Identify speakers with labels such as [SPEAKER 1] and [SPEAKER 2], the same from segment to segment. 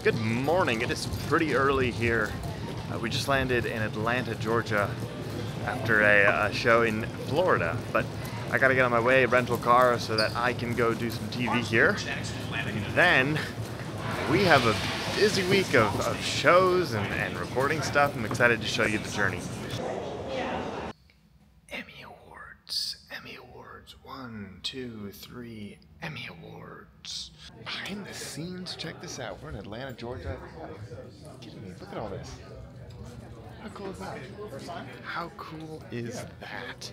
[SPEAKER 1] Good morning. It is pretty early here. We just landed in Atlanta, Georgia after a show in Florida, but I gotta get on my way, rental car, so that I can go do some TV here. And then we have a busy week of shows and recording stuff. I'm excited to show you the journey. Emmy Awards. 1, 2, 3 Emmy Awards. Behind the scenes, check this out. We're in Atlanta, Georgia. Are you kidding me? Look at all this. How cool is that? How cool is that?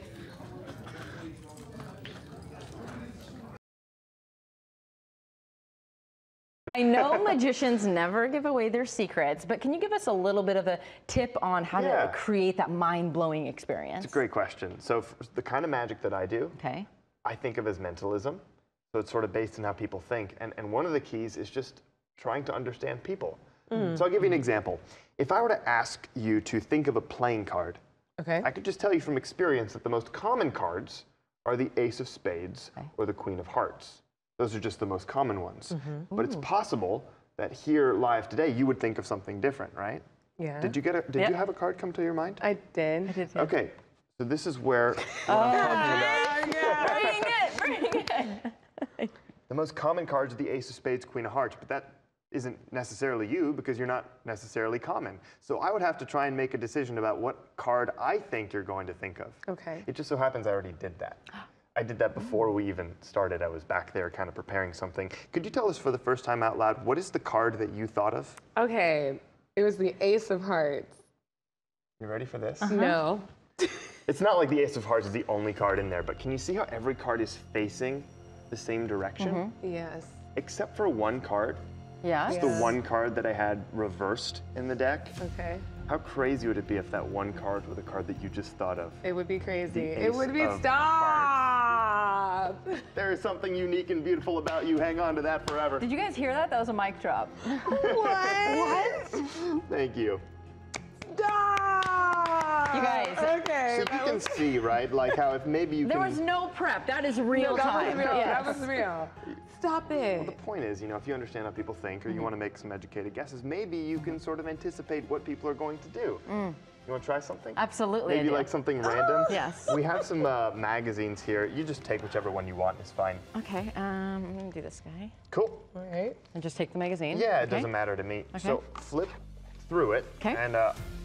[SPEAKER 2] I know magicians never give away their secrets, but can you give us a little bit of a tip on how to create that mind-blowing experience?
[SPEAKER 1] It's a great question. So the kind of magic that I do, I think of as mentalism. So it's sort of based on how people think. And one of the keys is just trying to understand people. So I'll give you an example. If I were to ask you to think of a playing card, I could just tell you from experience that the most common cards are the Ace of Spades or the Queen of Hearts. Those are just the most common ones. But it's possible that here live today you would think of something different, right?
[SPEAKER 3] Yeah.
[SPEAKER 1] Did you have a card come to your mind?
[SPEAKER 3] I did.
[SPEAKER 1] Okay. So this is where I'm talking about.
[SPEAKER 2] Bring it.
[SPEAKER 1] The most common cards are the Ace of Spades, Queen of Hearts, but that isn't necessarily you because you're not necessarily common. So I would have to try and make a decision about what card I think you're going to think of.
[SPEAKER 3] Okay.
[SPEAKER 1] It just so happens I already did that. I did that before we even started. I was back there kind of preparing something. Could you tell us for the first time out loud, what is the card that you thought of?
[SPEAKER 3] Okay, it was the Ace of Hearts.
[SPEAKER 1] You ready for this?
[SPEAKER 3] No.
[SPEAKER 1] It's not like the Ace of Hearts is the only card in there, but can you see how every card is facing the same direction?
[SPEAKER 3] Yes.
[SPEAKER 1] Except for one card.
[SPEAKER 2] Yeah.
[SPEAKER 1] It's the one card that I had reversed in the deck.
[SPEAKER 3] Okay.
[SPEAKER 1] How crazy would it be if that one card were the card that you just thought of?
[SPEAKER 3] It would be crazy.
[SPEAKER 1] The
[SPEAKER 3] It would be
[SPEAKER 1] Ace of
[SPEAKER 3] stop.
[SPEAKER 1] There is something unique and beautiful about you. Hang on to that forever.
[SPEAKER 2] Did you guys hear that? That was a mic drop.
[SPEAKER 3] What?
[SPEAKER 1] Thank you.
[SPEAKER 3] Stop.
[SPEAKER 2] You guys.
[SPEAKER 3] Okay.
[SPEAKER 1] So you can see, right? Like how if maybe you
[SPEAKER 2] There
[SPEAKER 1] can...
[SPEAKER 2] was no prep. That is real time.
[SPEAKER 3] That was real. Stop it.
[SPEAKER 1] Well, the point is, you know, if you understand how people think or you want to make some educated guesses, maybe you can sort of anticipate what people are going to do. You want to try something?
[SPEAKER 2] Absolutely.
[SPEAKER 1] Maybe like something random?
[SPEAKER 2] Yes.
[SPEAKER 1] We have some magazines here. You just take whichever one you want. It's fine.
[SPEAKER 2] Okay, I'm going to do this guy.
[SPEAKER 1] Cool.
[SPEAKER 3] All right.
[SPEAKER 2] And just take the magazine.
[SPEAKER 1] Yeah, it doesn't matter to me. So flip through it. And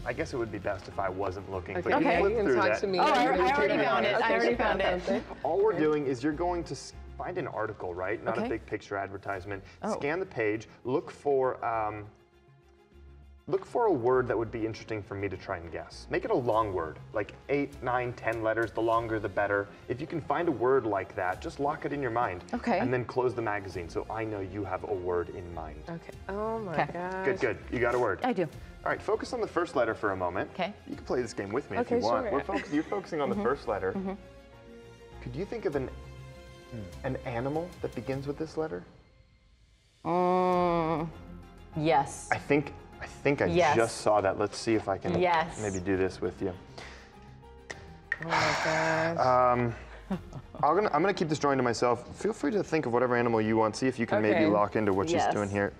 [SPEAKER 1] I guess it would be best if I wasn't looking.
[SPEAKER 3] Okay,
[SPEAKER 1] But you flip
[SPEAKER 3] you can
[SPEAKER 1] through
[SPEAKER 3] talk
[SPEAKER 1] that.
[SPEAKER 3] to me.
[SPEAKER 2] Oh, I already found it.
[SPEAKER 3] Okay,
[SPEAKER 2] I already found it.
[SPEAKER 1] All we're doing is you're going to find an article, right? Not a big picture advertisement. Scan the page. Look for a word that would be interesting for me to try and guess. Make it a long word, like 8, 9, 10 letters. The longer, the better. If you can find a word like that, just lock it in your mind. And then close the magazine so I know you have a word in mind.
[SPEAKER 3] Okay. Oh my gosh.
[SPEAKER 1] Good, good. You got a word.
[SPEAKER 2] I do.
[SPEAKER 1] All right, focus on the first letter for a moment. You can play this game with me if you want. You're focusing on the first letter. Could you think of an animal that begins with this letter?
[SPEAKER 2] Yes.
[SPEAKER 1] I think I just saw that. Let's see if I can maybe do this with you.
[SPEAKER 3] Oh my gosh.
[SPEAKER 1] I'm gonna keep this drawing to myself. Feel free to think of whatever animal you want. See if you can maybe lock into what she's doing here.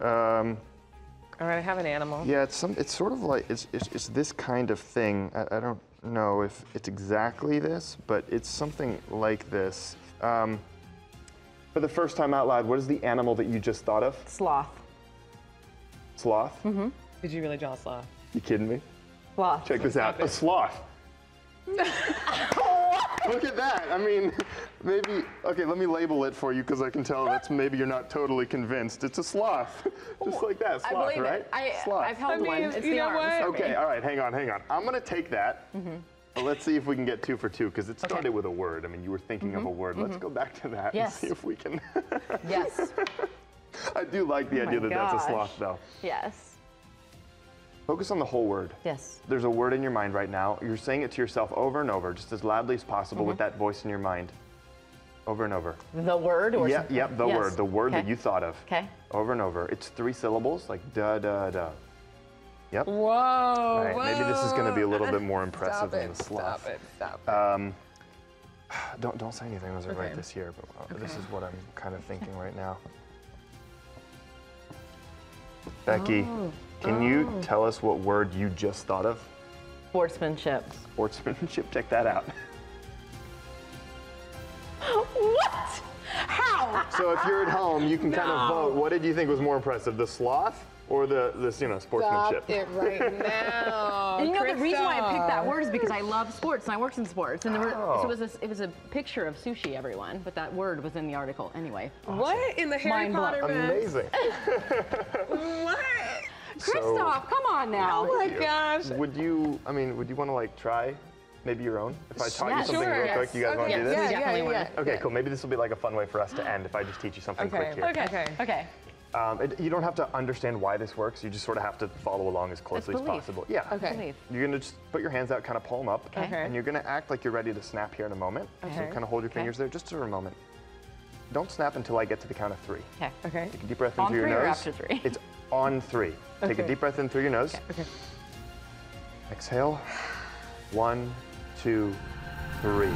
[SPEAKER 3] All right, I have an animal.
[SPEAKER 1] Yeah, it's sort of like it's this kind of thing. I don't know if it's exactly this, but it's something like this. For the first time out loud, what is the animal that you just thought of?
[SPEAKER 2] Sloth.
[SPEAKER 1] Sloth?
[SPEAKER 3] Did you really draw a sloth?
[SPEAKER 1] You kidding me?
[SPEAKER 2] Sloth.
[SPEAKER 1] Check this out. A sloth. Look at that. I mean, maybe, okay, let me label it for you because I can tell that's maybe you're not totally convinced. It's a sloth. Just like that, sloth,
[SPEAKER 2] I believe
[SPEAKER 1] right?
[SPEAKER 2] it.
[SPEAKER 1] Sloth.
[SPEAKER 2] I've held one. It's the arms.
[SPEAKER 1] Okay, all right, hang on. I'm going to take that. Well, let's see if we can get 2 for 2 because it started with a word. I mean, you were thinking of a word. Let's go back to that and see if we can.
[SPEAKER 2] Yes.
[SPEAKER 1] I do like the idea that that's a sloth, though.
[SPEAKER 2] Yes.
[SPEAKER 1] Focus on the whole word.
[SPEAKER 2] Yes.
[SPEAKER 1] There's a word in your mind right now. You're saying it to yourself over and over, just as loudly as possible with that voice in your mind. Over and over.
[SPEAKER 2] The word or something?
[SPEAKER 1] Yep, the word. The word that you thought of.
[SPEAKER 2] Okay.
[SPEAKER 1] Over and over. It's 3 syllables, like da, da, da. Yep.
[SPEAKER 3] Whoa.
[SPEAKER 1] All right, maybe this is going to be a little bit more impressive than the sloth.
[SPEAKER 3] Stop it.
[SPEAKER 1] Don't say anything as I write this here, but this is what I'm kind of thinking right now. Becky, can you tell us what word you just thought of?
[SPEAKER 2] Sportsmanship.
[SPEAKER 1] Sportsmanship, check that out.
[SPEAKER 2] What? How?
[SPEAKER 1] So if you're at home, you can kind of vote. What did you think was more impressive, the sloth or the sportsmanship?
[SPEAKER 3] Stop it right now.
[SPEAKER 2] And the reason why I picked that word is because I love sports and I worked in sports. And so it was a picture of sushi, everyone, but that word was in the article anyway.
[SPEAKER 3] Awesome. What in the Harry Potter man?
[SPEAKER 1] Amazing.
[SPEAKER 3] What?
[SPEAKER 2] Christoph, come on now.
[SPEAKER 3] Oh my gosh.
[SPEAKER 1] Would you want to try maybe your own? If I taught you something real quick, you guys want to do this?
[SPEAKER 3] Yeah.
[SPEAKER 1] Okay, cool. Maybe this will be like a fun way for us to end if I just teach you something quick here.
[SPEAKER 2] Okay.
[SPEAKER 1] You don't have to understand why this works. You just sort of have to follow along as closely as possible. Yeah.
[SPEAKER 3] Okay.
[SPEAKER 1] You're going to just put your hands out, kind of pull them up.
[SPEAKER 2] Okay.
[SPEAKER 1] And you're going to act like you're ready to snap here in a moment.
[SPEAKER 3] Okay.
[SPEAKER 1] So kind of hold your fingers there just for a moment. Don't snap until I get to the count of 3.
[SPEAKER 2] Okay.
[SPEAKER 1] Take a deep breath in through your
[SPEAKER 2] On 3
[SPEAKER 1] nose.
[SPEAKER 2] or after 3?
[SPEAKER 1] It's on 3. Take a deep breath in through your nose.
[SPEAKER 3] Okay.
[SPEAKER 1] Exhale. 1, 2, 3.